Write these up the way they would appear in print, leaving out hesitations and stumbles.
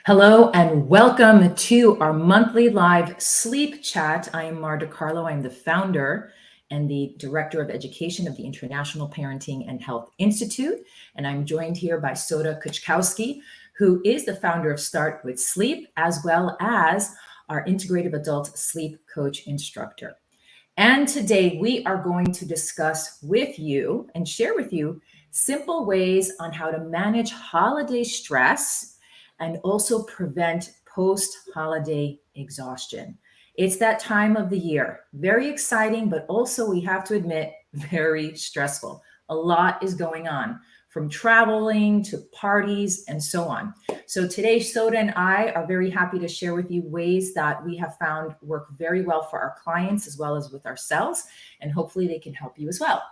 Hello and welcome to our monthly live sleep chat. I am Marta Carlo. I'm the founder and the director of education of the International Parenting and Health Institute. And I'm joined here by Soda Kuczkowski, who is the founder of Start with Sleep, as well as our integrative adult sleep coach instructor. And today we are going to discuss with you and share with you simple ways on how to manage holiday stress and also prevent post-holiday exhaustion. It's that time of the year. Very exciting, but also we have to admit, very stressful. A lot is going on, from traveling to parties and so on. So today, Soda and I are very happy to share with you ways that we have found work very well for our clients as well as with ourselves, and hopefully they can help you as well.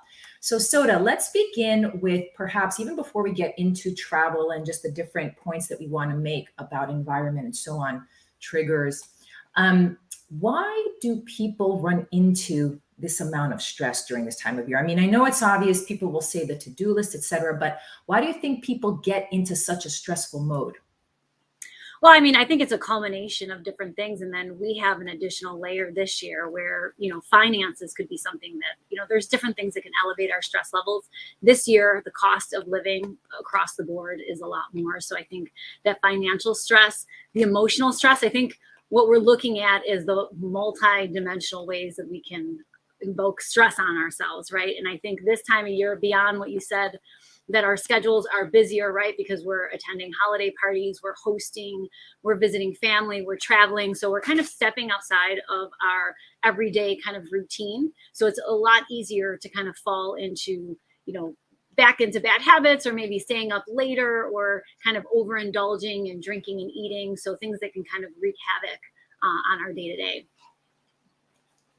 So Soda, let's begin with perhaps even before we get into travel and just the different points that we want to make about environment and so on, triggers. Why do people run into this amount of stress during this time of year? I mean, I know it's obvious, people will say the to-do list, etc., but why do you think people get into such a stressful mode? Well, I mean, I think it's a culmination of different things. And then we have an additional layer this year where, finances could be something that, there's different things that can elevate our stress levels. This year, the cost of living across the board is a lot more. So I think that financial stress, the emotional stress, I think what we're looking at is the multi-dimensional ways that we can invoke stress on ourselves, right? And I think this time of year, beyond what you said, that our schedules are busier, right? Because we're attending holiday parties, we're hosting, we're visiting family, we're traveling. So we're kind of stepping outside of our everyday kind of routine. So it's a lot easier to kind of fall into, back into bad habits, or maybe staying up later, or kind of overindulging and drinking and eating. So things that can kind of wreak havoc on our day to day.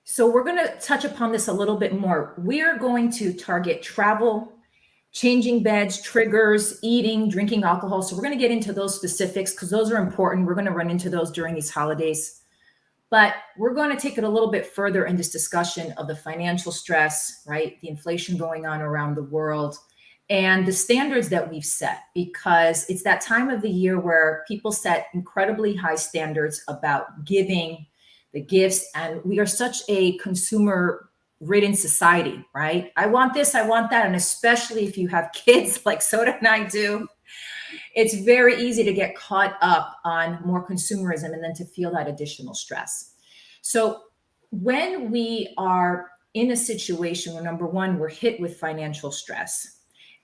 So we're going to touch upon this a little bit more. We're going to target travel, changing beds, triggers, eating, drinking alcohol. So we're going to get into those specifics because those are important. We're going to run into those during these holidays. But we're going to take it a little bit further in this discussion of the financial stress, right? The inflation going on around the world and the standards that we've set, because it's that time of the year where people set incredibly high standards about giving the gifts. And we are such a consumer ridden society, right? I want this, I want that. And especially if you have kids like Soda and I do, it's very easy to get caught up on more consumerism and then to feel that additional stress. So when we are in a situation where, number one, we're hit with financial stress,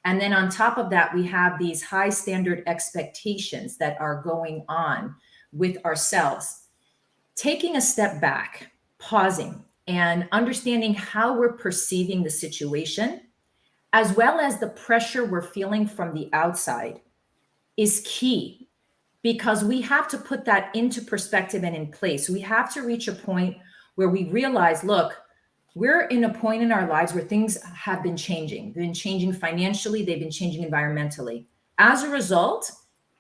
and then on top of that, we have these high standard expectations that are going on with ourselves, taking a step back, pausing, and understanding how we're perceiving the situation, as well as the pressure we're feeling from the outside, is key, because we have to put that into perspective and in place. We have to reach a point where we realize, look, we're in a point in our lives where things have been changing. They've been changing financially, they've been changing environmentally. As a result,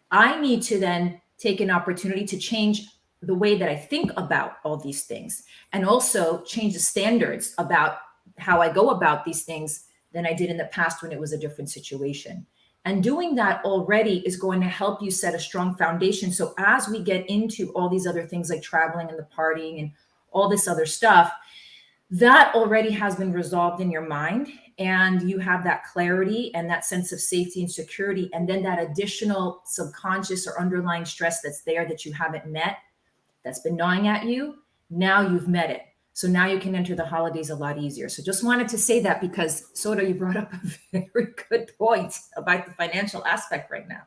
I need to then take an opportunity to change the way that I think about all these things, and also change the standards about how I go about these things than I did in the past when it was a different situation. And doing that already is going to help you set a strong foundation. So as we get into all these other things like traveling and the partying and all this other stuff, that already has been resolved in your mind, and you have that clarity and that sense of safety and security. And then that additional subconscious or underlying stress that's there that you haven't met, that's been gnawing at you, now you've met it. So now you can enter the holidays a lot easier. So just wanted to say that because, Soda, you brought up a very good point about the financial aspect right now.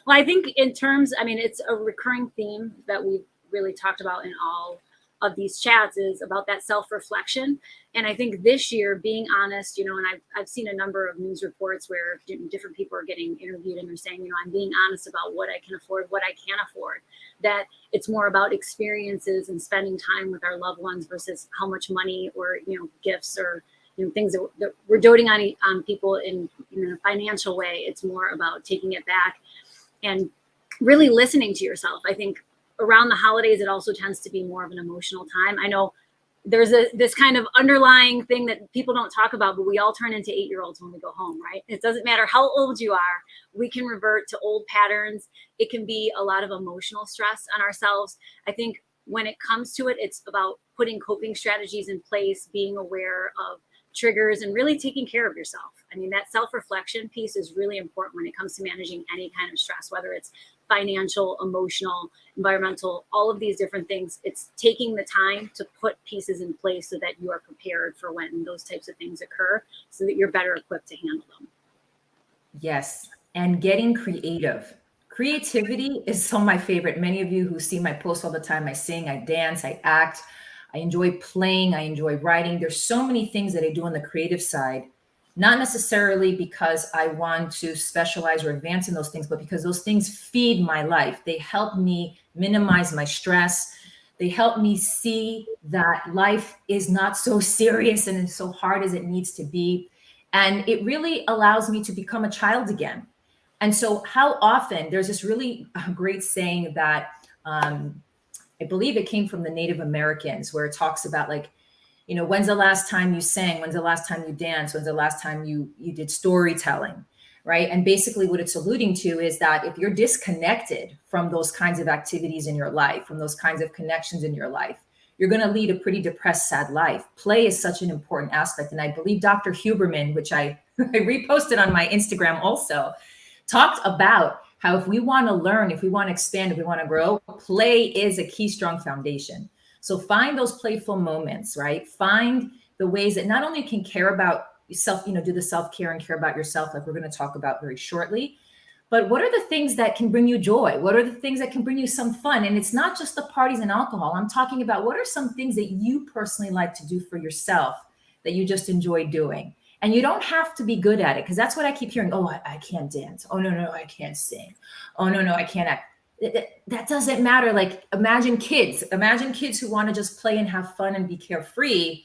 Well, I think it's a recurring theme that we've really talked about in all of these chats, is about that self-reflection. And I think this year, being honest, and I've seen a number of news reports where different people are getting interviewed and they're saying, I'm being honest about what I can afford, what I can't afford, that it's more about experiences and spending time with our loved ones versus how much money or, gifts or, things that we're doting on people in a financial way. It's more about taking it back and really listening to yourself. I think around the holidays, it also tends to be more of an emotional time. I know there's this kind of underlying thing that people don't talk about, but we all turn into 8-year-olds when we go home, right? It doesn't matter how old you are. we can revert to old patterns. It can be a lot of emotional stress on ourselves. I think when it comes to it, it's about putting coping strategies in place, being aware of triggers, and really taking care of yourself. I mean, that self-reflection piece is really important when it comes to managing any kind of stress, whether it's financial, emotional, environmental, all of these different things. It's taking the time to put pieces in place so that you are prepared for when those types of things occur, so that you're better equipped to handle them. Yes. And getting creative. Creativity is some of my favorite. Many of you who see my posts all the time, I sing, I dance, I act, I enjoy playing, I enjoy writing. There's so many things that I do on the creative side, not necessarily because I want to specialize or advance in those things, but because those things feed my life. They help me minimize my stress. They help me see that life is not so serious and so hard as it needs to be. And it really allows me to become a child again. And so, how often there's this really great saying that I believe it came from the Native Americans, where it talks about, like, when's the last time you sang? When's the last time you danced? When's the last time you did storytelling, right? And basically what it's alluding to is that if you're disconnected from those kinds of activities in your life, from those kinds of connections in your life, you're going to lead a pretty depressed, sad life. Play is such an important aspect. And I believe Dr. Huberman, which I reposted on my Instagram also, talked about how if we want to learn, if we want to expand, if we want to grow, play is a key, strong foundation. So find those playful moments, right? Find the ways that not only can care about yourself, do the self-care and care about yourself, like we're going to talk about very shortly, but what are the things that can bring you joy? What are the things that can bring you some fun? And it's not just the parties and alcohol. I'm talking about what are some things that you personally like to do for yourself that you just enjoy doing? And you don't have to be good at it, because that's what I keep hearing. Oh, I can't dance. Oh, no, I can't sing. Oh, no, I can't act. That doesn't matter. Like, imagine kids who want to just play and have fun and be carefree.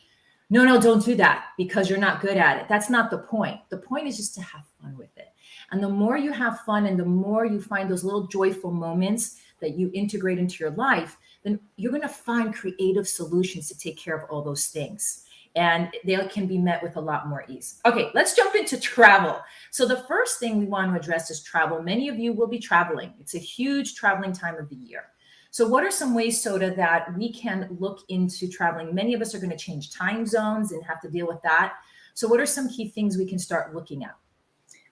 No, don't do that because you're not good at it. That's not the point. The point is just to have fun with it. And the more you have fun and the more you find those little joyful moments that you integrate into your life, then you're going to find creative solutions to take care of all those things. And they can be met with a lot more ease. Okay, let's jump into travel. So the first thing we want to address is travel. Many of you will be traveling. It's a huge traveling time of the year. So what are some ways, Soda, that we can look into traveling? Many of us are going to change time zones and have to deal with that. So what are some key things we can start looking at?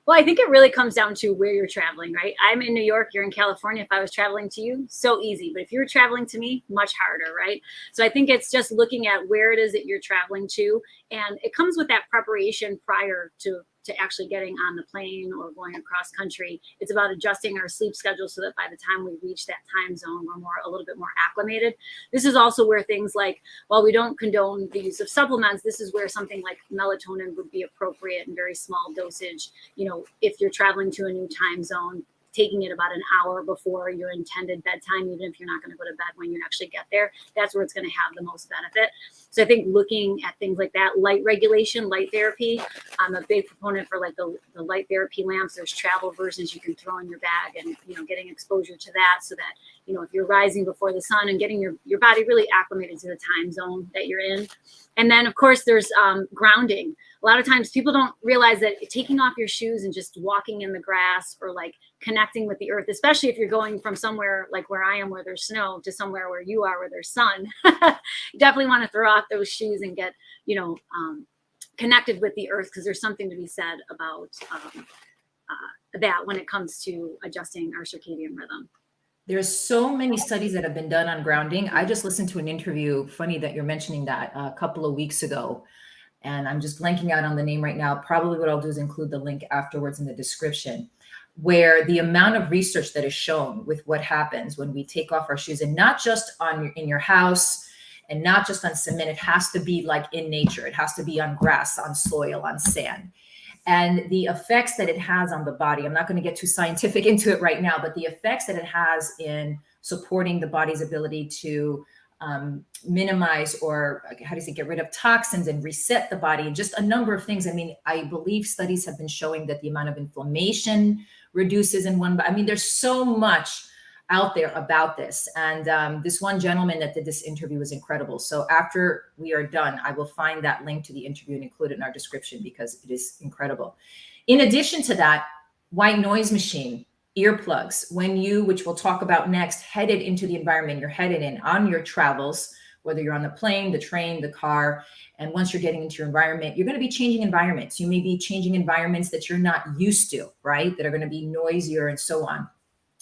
Well, I think it really comes down to where you're traveling, right? I'm in New York, you're in California. If I was traveling to you, so easy. But if you're traveling to me, much harder, right? So I think it's just looking at where it is that you're traveling to. And it comes with that preparation prior to actually getting on the plane or going across country. It's about adjusting our sleep schedule so that by the time we reach that time zone, we're a little bit more acclimated. This is also where things like, while we don't condone the use of supplements, this is where something like melatonin would be appropriate in very small dosage. If you're traveling to a new time zone, taking it about an hour before your intended bedtime, even if you're not going to go to bed when you actually get there, that's where it's going to have the most benefit. So I think looking at things like that, light regulation, light therapy, I'm a big proponent for like the light therapy lamps. There's travel versions you can throw in your bag, and getting exposure to that so that if you're rising before the sun and getting your body really acclimated to the time zone that you're in. And then of course there's grounding. A lot of times people don't realize that taking off your shoes and just walking in the grass, or like connecting with the earth, especially if you're going from somewhere like where I am where there's snow to somewhere where you are where there's sun, you definitely want to throw off those shoes and get connected with the earth, because there's something to be said about that when it comes to adjusting our circadian rhythm. There's so many studies that have been done on grounding. I just listened to an interview, funny that you're mentioning that, a couple of weeks ago, and I'm just blanking out on the name right now. Probably what I'll do is include the link afterwards in the description, where the amount of research that is shown with what happens when we take off our shoes, and not just in your house and not just on cement. It has to be like in nature. It has to be on grass, on soil, on sand. And the effects that it has on the body, I'm not going to get too scientific into it right now, but the effects that it has in supporting the body's ability to minimize, or how do you say, get rid of toxins and reset the body, and just a number of things. I mean, I believe studies have been showing that the amount of inflammation reduces in one. I mean, there's so much out there about this. And this one gentleman that did this interview was incredible. So after we are done, I will find that link to the interview and include it in our description, because it is incredible. In addition to that, white noise machine, earplugs. When you, which we'll talk about next, headed into the environment you're headed in on your travels, whether you're on the plane, the train, the car, and once you're getting into your environment, you're going to be changing environments. You may be changing environments that you're not used to, right? That are going to be noisier and so on.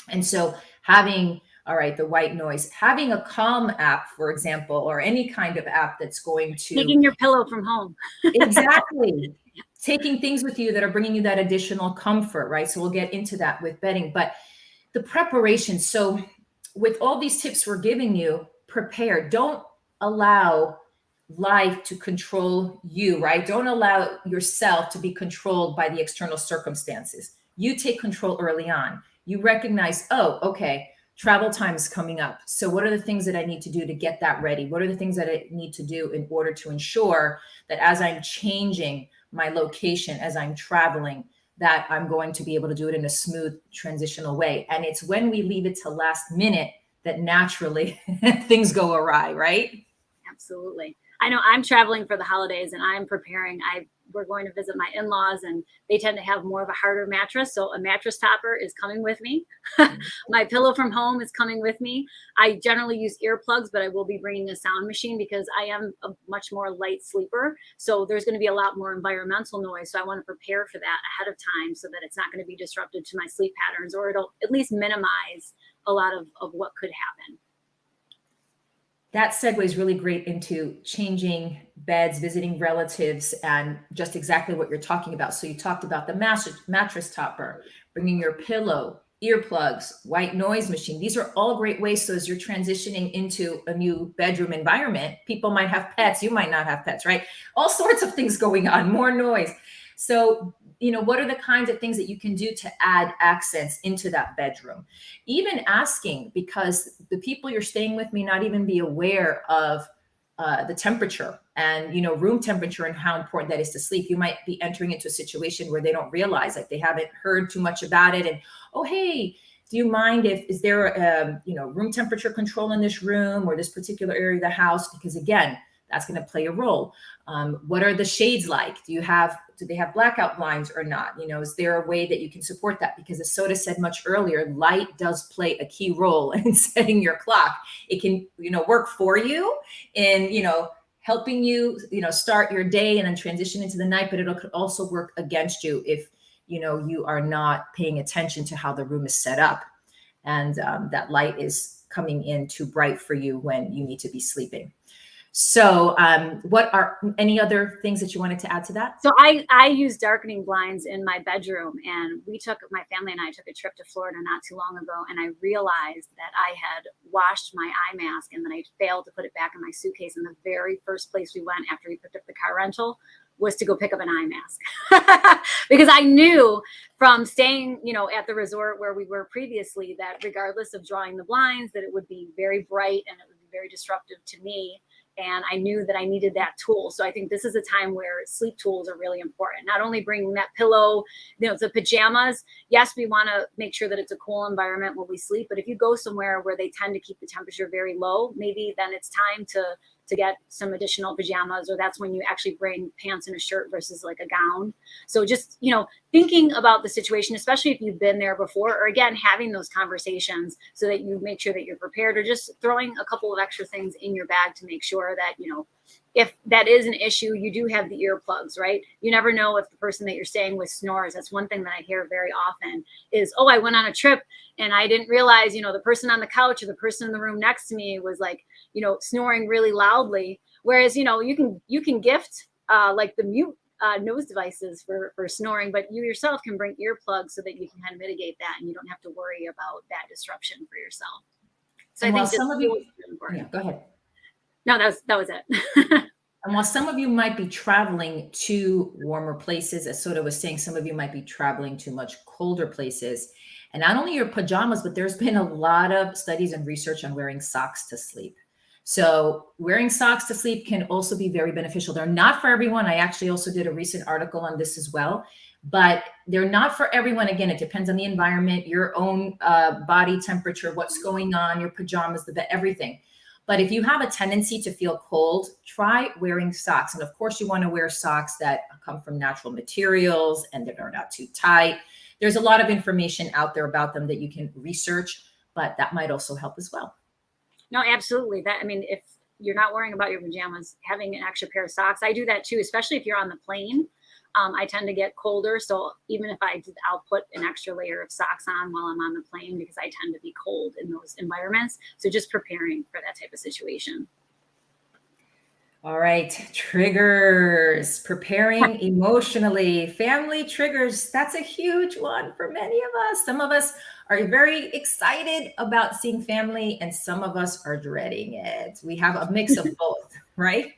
And so having, all right, the white noise, having a calm app, for example, or any kind of app that's going to Taking your pillow from home. exactly. Taking things with you that are bringing you that additional comfort, right? So we'll get into that with bedding, but the preparation. So with all these tips we're giving you, prepare. Don't allow life to control you, right? Don't allow yourself to be controlled by the external circumstances. You take control early on. You recognize, oh, okay, travel time is coming up. So what are the things that I need to do to get that ready? What are the things that I need to do in order to ensure that as I'm changing my location, as I'm traveling, that I'm going to be able to do it in a smooth transitional way? And it's when we leave it to last minute that naturally things go awry, right? Absolutely. I know I'm traveling for the holidays and I'm preparing. We're going to visit my in-laws and they tend to have more of a harder mattress. So a mattress topper is coming with me. My pillow from home is coming with me. I generally use earplugs, but I will be bringing a sound machine because I am a much more light sleeper. So there's going to be a lot more environmental noise. So I want to prepare for that ahead of time so that it's not going to be disruptive to my sleep patterns, or it'll at least minimize a lot of what could happen. That segues really great into changing beds, visiting relatives, and just exactly what you're talking about. So you talked about the mattress topper, bringing your pillow, earplugs, white noise machine. These are all great ways. So as you're transitioning into a new bedroom environment, people might have pets. You might not have pets, right? All sorts of things going on, more noise. So, what are the kinds of things that you can do to add accents into that bedroom? Even asking, because the people you're staying with may not even be aware of the temperature and, room temperature and how important that is to sleep. You might be entering into a situation where they don't realize, like they haven't heard too much about it. And, oh, hey, do you mind is there a, room temperature control in this room or this particular area of the house? Because again, that's going to play a role. What are the shades like? Do they have blackout blinds or not? Is there a way that you can support that? Because as Soda said much earlier, light does play a key role in setting your clock. It can, work for you in, helping you, start your day and then transition into the night, but it'll also work against you if, you are not paying attention to how the room is set up. And that light is coming in too bright for you when you need to be sleeping. So what are any other things that you wanted to add to that? So I use darkening blinds in my bedroom, and my family and I took a trip to Florida not too long ago, and I realized that I had washed my eye mask and then I failed to put it back in my suitcase. And the very first place we went after we picked up the car rental was to go pick up an eye mask because I knew from staying, at the resort where we were previously that regardless of drawing the blinds, that it would be very bright and it would be very disruptive to me. And I knew that I needed that tool. So I think this is a time where sleep tools are really important. Not only bringing that pillow, the pajamas. Yes, we want to make sure that it's a cool environment when we sleep. But if you go somewhere where they tend to keep the temperature very low, maybe then it's time to get some additional pajamas, or that's when you actually bring pants and a shirt versus like a gown. So just, thinking about the situation, especially if you've been there before, or again, having those conversations so that you make sure that you're prepared, or just throwing a couple of extra things in your bag to make sure that, if that is an issue, you do have the earplugs, right? You never know if the person that you're staying with snores. That's one thing that I hear very often is, oh, I went on a trip and I didn't realize, the person on the couch or the person in the room next to me was like, snoring really loudly. Whereas, you can gift like the mute nose devices for snoring, but you yourself can bring earplugs so that you can kind of mitigate that and you don't have to worry about that disruption for yourself. So and I think some of you, important. go ahead. No, that was it. And while some of you might be traveling to warmer places, as Soda was saying, some of you might be traveling to much colder places. And not only your pajamas, but there's been a lot of studies and research on wearing socks to sleep. So wearing socks to sleep can also be very beneficial. They're not for everyone. I actually also did a recent article on this as well, but they're not for everyone. Again, it depends on the environment, your own body temperature, what's going on, your pajamas, the bed, everything. But if you have a tendency to feel cold, try wearing socks. And of course, you want to wear socks that come from natural materials and that are not too tight. there's a lot of information out there about them that you can research, but that might also help as well. No, absolutely. That, I mean, if you're not worrying about your pajamas, having an extra pair of socks, I do that too, especially if you're on the plane. I tend to get colder. So even if I'll put an extra layer of socks on while I'm on the plane because I tend to be cold in those environments. So just preparing for that type of situation. All right, triggers, preparing emotionally, family triggers. That's a huge one for many of us. Some of us are very excited about seeing family, and some of us are dreading it. We have a mix of both, right?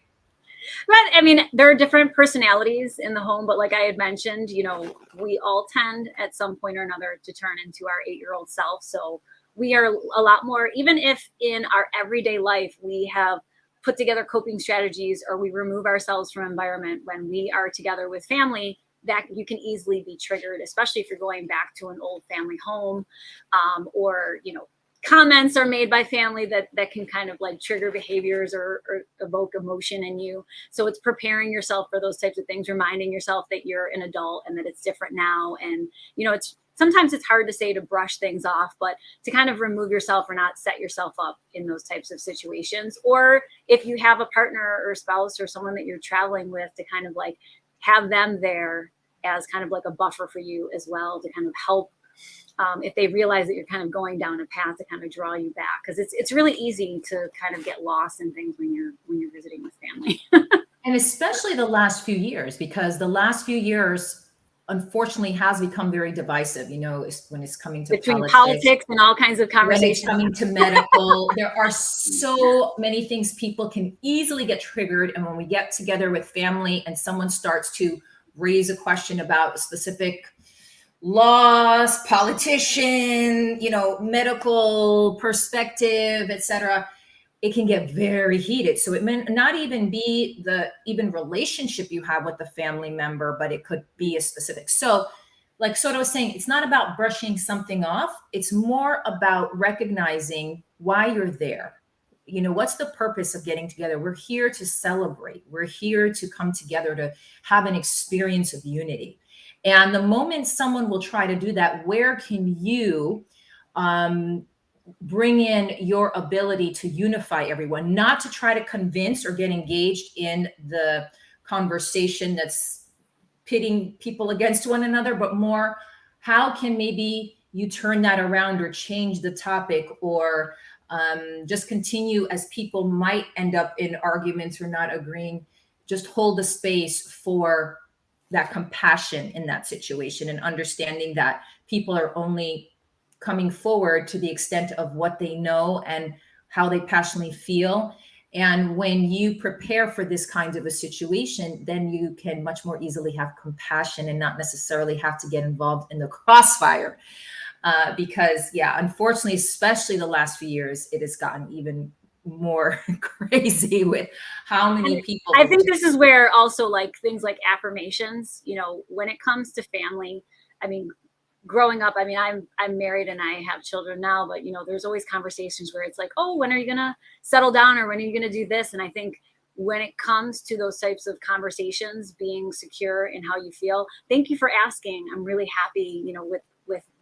But I mean, there are different personalities in the home, but like I had mentioned, you know, we all tend at some point or another to turn into our 8-year-old self. So we are a lot more, even if in our everyday life we have put together coping strategies or we remove ourselves from environment, when we are together with family, that you can easily be triggered, especially if you're going back to an old family home, or, you know, comments are made by family that can kind of like trigger behaviors or evoke emotion in you. So it's preparing yourself for those types of things, reminding yourself that you're an adult and that it's different now. And, you know, sometimes it's hard to say to brush things off, but to kind of remove yourself or not set yourself up in those types of situations. Or if you have a partner or spouse or someone that you're traveling with, to kind of like have them there as kind of like a buffer for you as well, to kind of help if they realize that you're kind of going down a path, to kind of draw you back, because it's really easy to kind of get lost in things when you're visiting with family. And especially the last few years, because the last few years, unfortunately, has become very divisive. You know, when it's coming to between politics and all kinds of conversations. When it's coming to medical, there are so many things people can easily get triggered. And when we get together with family and someone starts to raise a question about a specific laws, politician, you know, medical perspective, etc., it can get very heated. So it may not even be the even relationship you have with the family member, but it could be a specific. So like Soto was saying, it's not about brushing something off. It's more about recognizing why you're there. You know, what's the purpose of getting together? We're here to celebrate. We're here to come together to have an experience of unity. And the moment someone will try to do that, where can you bring in your ability to unify everyone, not to try to convince or get engaged in the conversation that's pitting people against one another, but more, how can maybe you turn that around or change the topic, or just continue, as people might end up in arguments or not agreeing, just hold the space for that compassion in that situation, and understanding that people are only coming forward to the extent of what they know and how they passionately feel. And when you prepare for this kind of a situation, then you can much more easily have compassion and not necessarily have to get involved in the crossfire. Because, yeah, unfortunately, especially the last few years, it has gotten even more crazy with how many people. I think this is where also like things like affirmations, you know, when it comes to family, I mean, growing up, I mean, I'm married and I have children now, but you know, there's always conversations where it's like, oh, when are you gonna settle down, or when are you gonna do this? And I think when it comes to those types of conversations, being secure in how you feel, thank you for asking. I'm really happy, you know, with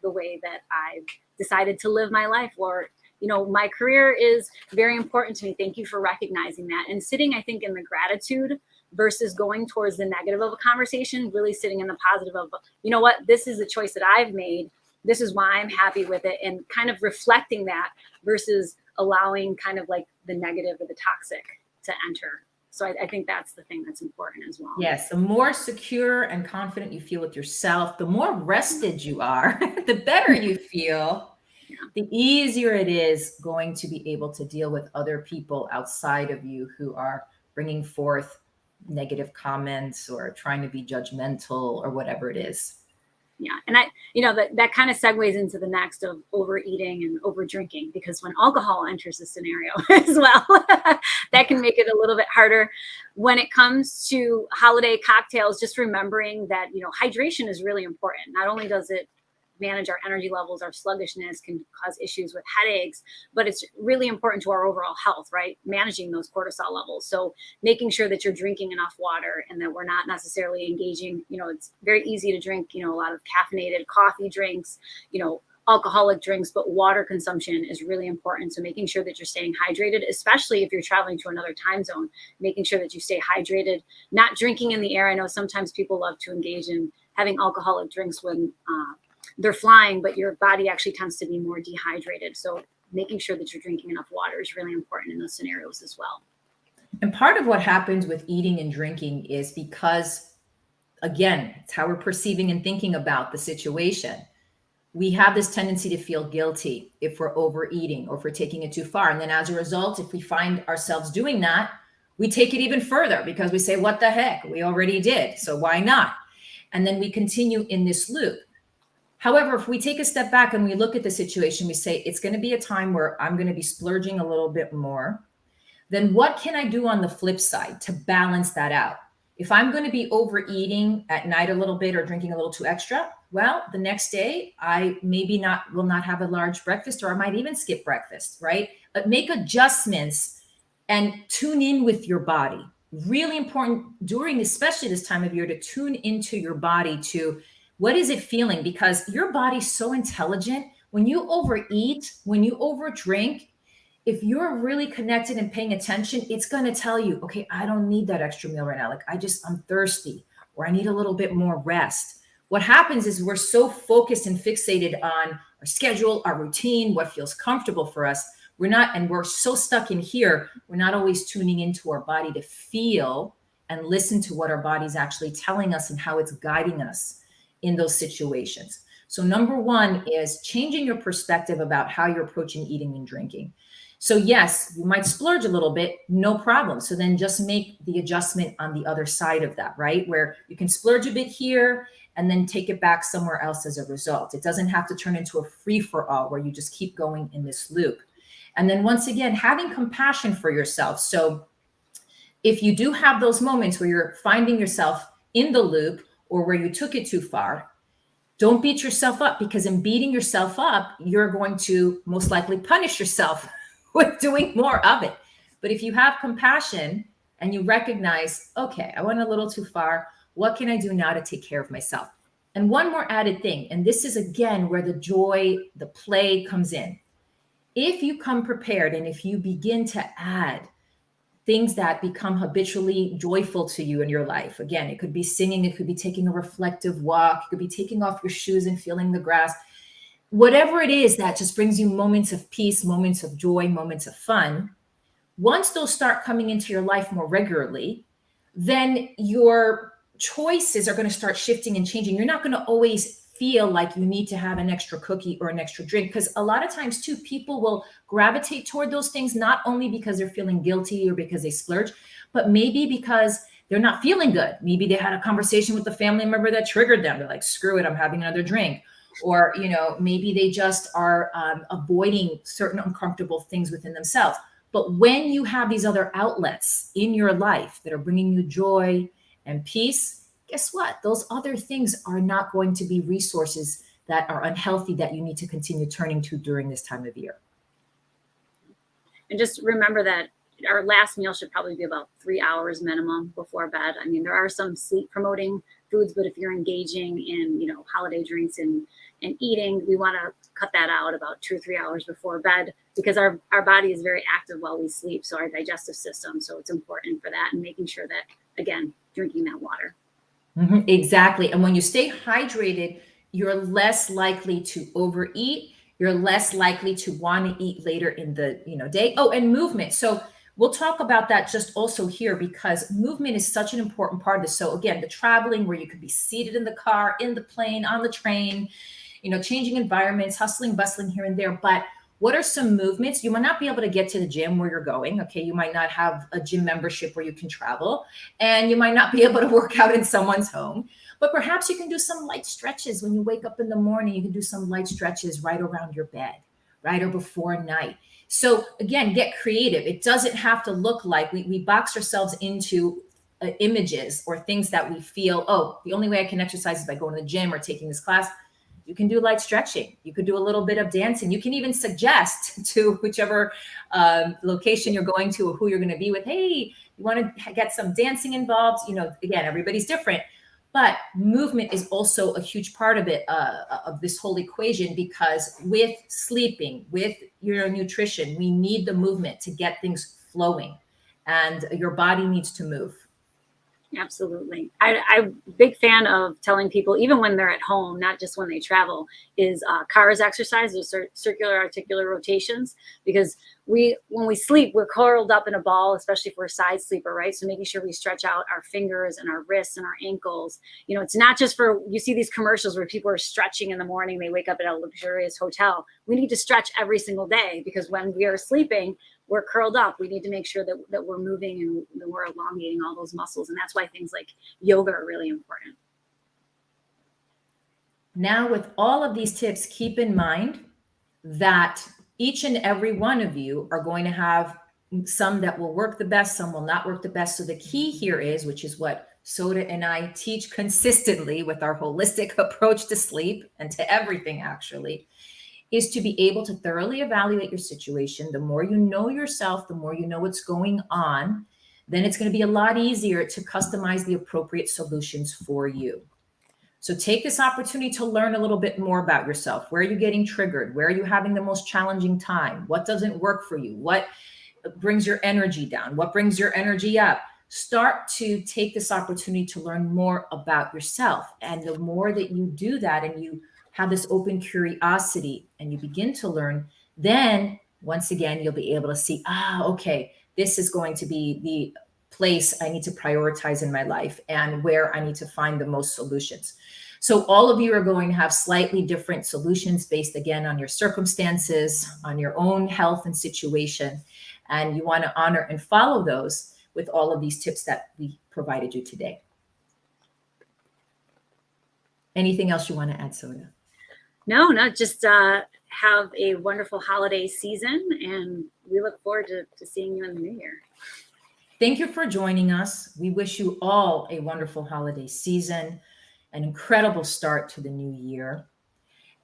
the way that I've decided to live my life, or you know, my career is very important to me. Thank you for recognizing that. And sitting, I think, in the gratitude versus going towards the negative of a conversation, really sitting in the positive of, you know what, this is a choice that I've made. This is why I'm happy with it. And kind of reflecting that versus allowing kind of like the negative or the toxic to enter. So I think that's the thing that's important as well. Yes, the more secure and confident you feel with yourself, the more rested you are, the better you feel. The easier it is going to be able to deal with other people outside of you who are bringing forth negative comments or trying to be judgmental or whatever it is. Yeah. And you know, that kind of segues into the next of overeating and over drinking, because when alcohol enters the scenario as well, that can make it a little bit harder. When it comes to holiday cocktails, just remembering that, you know, hydration is really important. Not only does it manage our energy levels. Our sluggishness can cause issues with headaches, but it's really important to our overall health, right? Managing those cortisol levels. So making sure that you're drinking enough water and that we're not necessarily engaging, it's very easy to drink, a lot of caffeinated coffee drinks, alcoholic drinks, but water consumption is really important. So making sure that you're staying hydrated, especially if you're traveling to another time zone, making sure that you stay hydrated, not drinking in the air. I know sometimes people love to engage in having alcoholic drinks when they're flying, but your body actually tends to be more dehydrated. So making sure that you're drinking enough water is really important in those scenarios as well. And part of what happens with eating and drinking is because, again, it's how we're perceiving and thinking about the situation. We have this tendency to feel guilty if we're overeating or if we're taking it too far. And then as a result, if we find ourselves doing that, we take it even further because we say, what the heck? We already did. So why not? And then we continue in this loop. However, if we take a step back and we look at the situation, we say, it's going to be a time where I'm going to be splurging a little bit more. Then what can I do on the flip side to balance that out? If I'm going to be overeating at night a little bit or drinking a little too extra, well, the next day I will not have a large breakfast, or I might even skip breakfast, right? But make adjustments and tune in with your body. Really important during, especially this time of year, to tune into your body to what is it feeling? Because your body's so intelligent. When you overeat, when you overdrink, if you're really connected and paying attention, it's going to tell you, okay, I don't need that extra meal right now. Like I'm thirsty, or I need a little bit more rest. What happens is we're so focused and fixated on our schedule, our routine, what feels comfortable for us. We're so stuck in here. We're not always tuning into our body to feel and listen to what our body's actually telling us and how it's guiding us in those situations. So number one is changing your perspective about how you're approaching eating and drinking. So yes, you might splurge a little bit, no problem. So then just make the adjustment on the other side of that, right? Where you can splurge a bit here and then take it back somewhere else as a result. It doesn't have to turn into a free-for-all where you just keep going in this loop. And then once again, having compassion for yourself. So if you do have those moments where you're finding yourself in the loop or where you took it too far, don't beat yourself up, because in beating yourself up, you're going to most likely punish yourself with doing more of it. But if you have compassion and you recognize, okay, I went a little too far. What can I do now to take care of myself? And one more added thing, and this is again where the joy, the play comes in. If you come prepared and if you begin to add things that become habitually joyful to you in your life, again, it could be singing, it could be taking a reflective walk, it could be taking off your shoes and feeling the grass. Whatever it is that just brings you moments of peace, moments of joy, moments of fun, once those start coming into your life more regularly, then your choices are going to start shifting and changing. You're not going to always feel like you need to have an extra cookie or an extra drink, because a lot of times too, people will gravitate toward those things, not only because they're feeling guilty or because they splurge, but maybe because they're not feeling good. Maybe they had a conversation with a family member that triggered them. They're like, screw it, I'm having another drink. Or, maybe they just are avoiding certain uncomfortable things within themselves. But when you have these other outlets in your life that are bringing you joy and peace, guess what? Those other things are not going to be resources that are unhealthy that you need to continue turning to during this time of year. And just remember that our last meal should probably be about 3 hours minimum before bed. I mean, there are some sleep promoting foods, but if you're engaging in, holiday drinks and eating, we want to cut that out about 2 or 3 hours before bed, because our body is very active while we sleep. So our digestive system. So it's important for that, and making sure that, again, drinking that water. Mm-hmm, exactly. And when you stay hydrated, you're less likely to overeat. You're less likely to want to eat later in the day. Oh, and movement. So we'll talk about that just also here, because movement is such an important part of this. So again, the traveling where you could be seated in the car, in the plane, on the train, changing environments, hustling, bustling here and there. But what are some movements? You might not be able to get to the gym where you're going. Okay. You might not have a gym membership where you can travel, and you might not be able to work out in someone's home, but perhaps you can do some light stretches when you wake up in the morning. You can do some light stretches right around your bed, right? Or before night. So again, get creative. It doesn't have to look like we box ourselves into images or things that we feel, oh, the only way I can exercise is by going to the gym or taking this class. You can do light stretching. You could do a little bit of dancing. You can even suggest to whichever location you're going to or who you're going to be with, hey, you want to get some dancing involved? You know, again, everybody's different. But movement is also a huge part of it, of this whole equation, because with sleeping, with your nutrition, we need the movement to get things flowing, and your body needs to move. Absolutely. I'm a big fan of telling people, even when they're at home, not just when they travel, is CARS exercise, those circular articular rotations, because when we sleep, we're curled up in a ball, especially if we're a side sleeper, right? So making sure we stretch out our fingers and our wrists and our ankles. You know, it's not just for, you see these commercials where people are stretching in the morning, they wake up at a luxurious hotel. We need to stretch every single day, because when we are sleeping, we're curled up. We need to make sure that we're moving and that we're elongating all those muscles. And that's why things like yoga are really important. Now, with all of these tips, keep in mind that each and every one of you are going to have some that will work the best, some will not work the best. So the key here is, which is what Soda and I teach consistently with our holistic approach to sleep and to everything actually, is to be able to thoroughly evaluate your situation. The more you know yourself, the more you know what's going on, then it's going to be a lot easier to customize the appropriate solutions for you. So take this opportunity to learn a little bit more about yourself. Where are you getting triggered? Where are you having the most challenging time? What doesn't work for you? What brings your energy down? What brings your energy up? Start to take this opportunity to learn more about yourself. And the more that you do that and you have this open curiosity and you begin to learn, then once again, you'll be able to see, okay, this is going to be the place I need to prioritize in my life and where I need to find the most solutions. So all of you are going to have slightly different solutions based again on your circumstances, on your own health and situation. And you want to honor and follow those with all of these tips that we provided you today. Anything else you want to add, Soda? No, just have a wonderful holiday season, and we look forward to seeing you in the new year. Thank you for joining us. We wish you all a wonderful holiday season, an incredible start to the new year.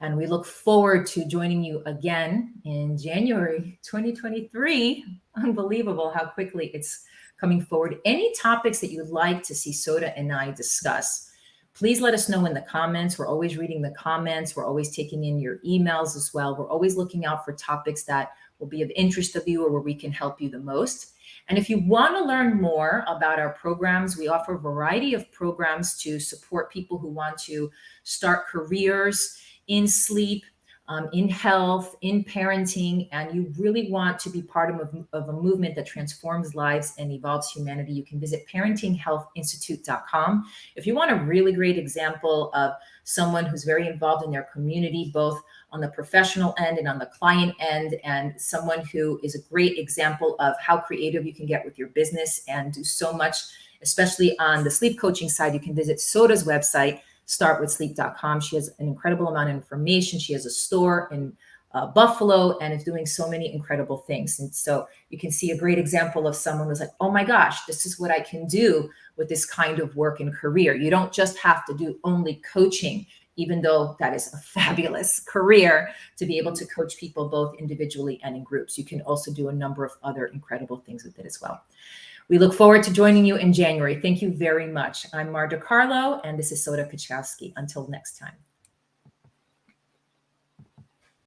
And we look forward to joining you again in January 2023. Unbelievable how quickly it's coming forward. Any topics that you'd like to see Soda and I discuss, please let us know in the comments. We're always reading the comments. We're always taking in your emails as well. We're always looking out for topics that will be of interest of you or where we can help you the most. And if you want to learn more about our programs, we offer a variety of programs to support people who want to start careers in sleep, in health, in parenting, and you really want to be part of a movement that transforms lives and evolves humanity, you can visit parentinghealthinstitute.com. If you want a really great example of someone who's very involved in their community, both on the professional end and on the client end, and someone who is a great example of how creative you can get with your business and do so much, especially on the sleep coaching side, you can visit Soda's website, startwithsleep.com. She has an incredible amount of information. She has a store in Buffalo and is doing so many incredible things. And so you can see a great example of someone who's like, oh my gosh, this is what I can do with this kind of work and career. You don't just have to do only coaching, even though that is a fabulous career to be able to coach people both individually and in groups. You can also do a number of other incredible things with it as well. We look forward to joining you in January. Thank you very much. I'm Marta Carlo, and this is Soda Kuczkowski. Until next time.